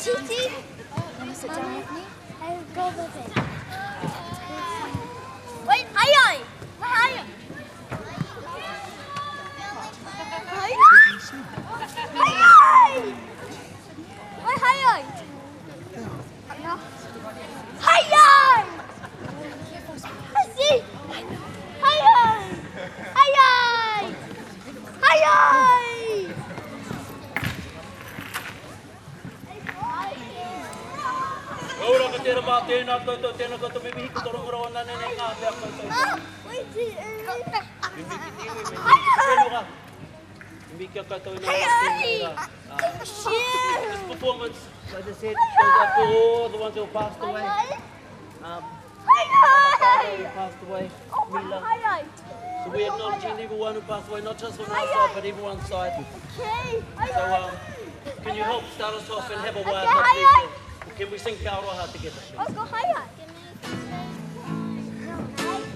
Titi. Want to sit down with me? I'll go with it. Wait, hi. Hi. Hi. Wait, hi. Hi. See? Hi. Hi. Hi. Ora ka tera ba tena ko tena ko to bibi ko toro ro na ne nga ba ko to. Wait. Bibi kilo ka. Bibi ka to na this performance, as I said, goes out to all the ones who passed away. Who passed away, Mila. So we acknowledging everyone who passed away, not just on our side, but everyone's side. Okay. So can you help start us off and have a wild music? Can we sing Ka Aloha together? Let's go higher.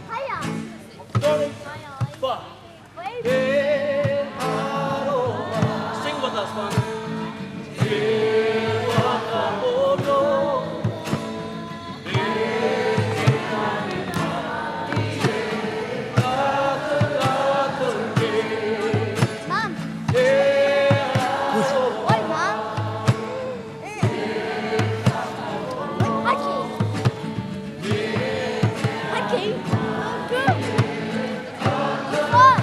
Higher. Sorry. But Wait. sing with us, man. Mom. What, Mom? Hiking. Good. What?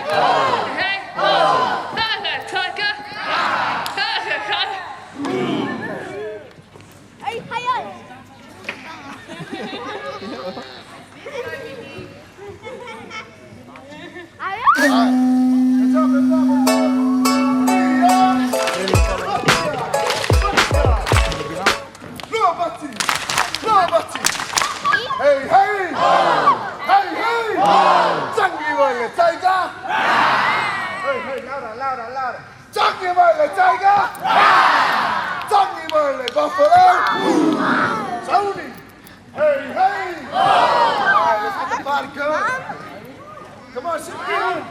Hey, Tiger. Ê, hay ơi. Ai á? Hey, hey! Hey, hey! Chắc như vậy là trai ca! Hey, hey, louder! Chắc như vậy là trai ca! Chắc như vậy là Buffalo! Tony! Hey, hey! Alright, let's get the party going! Come on, sit down!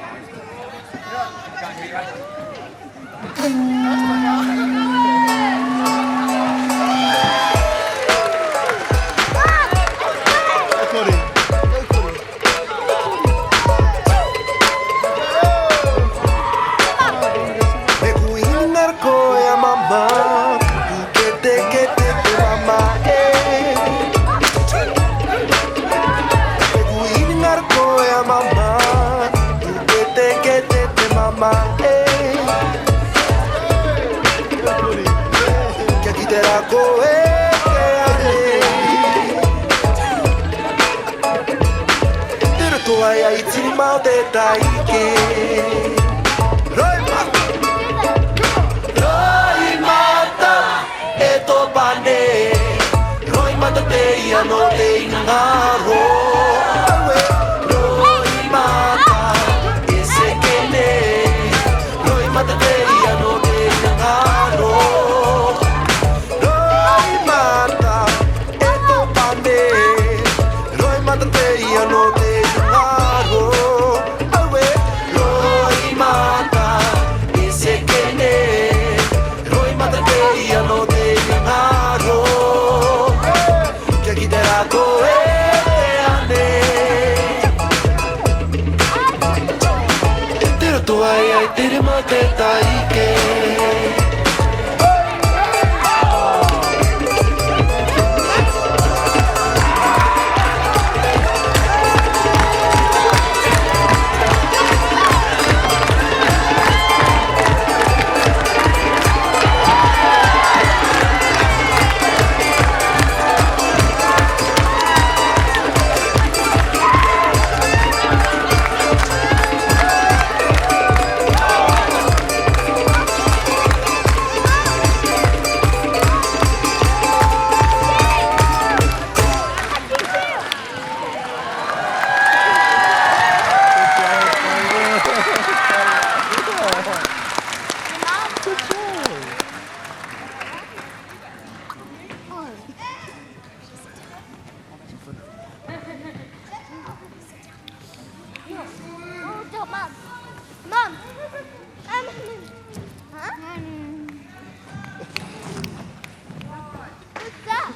What's up?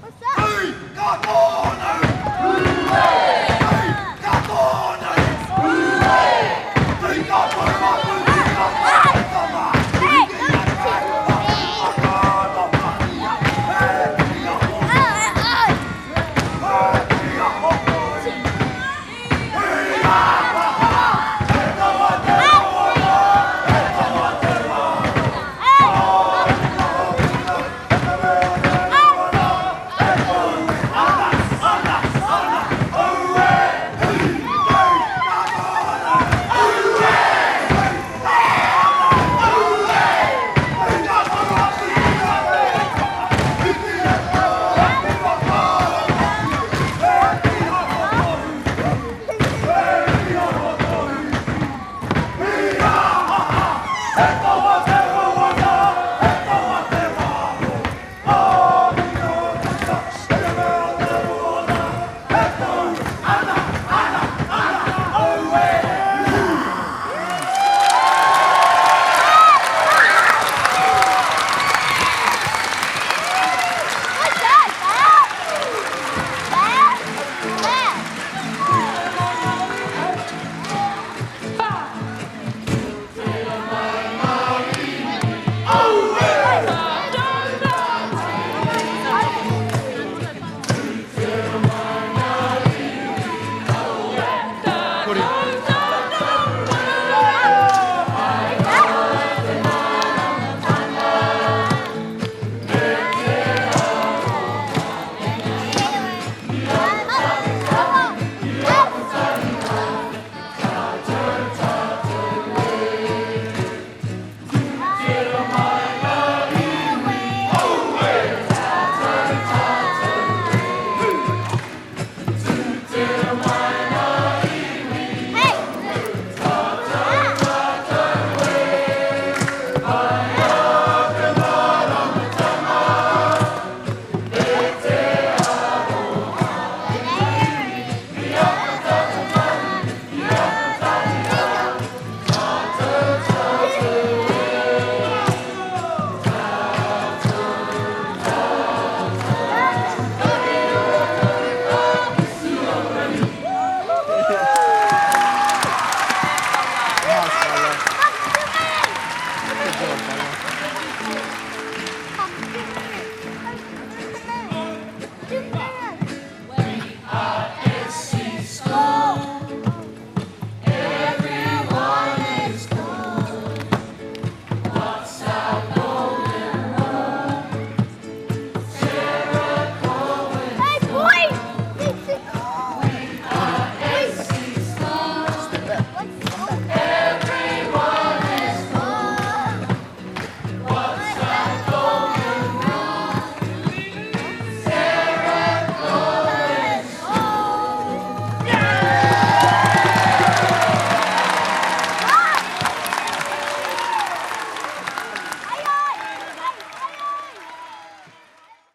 What's up?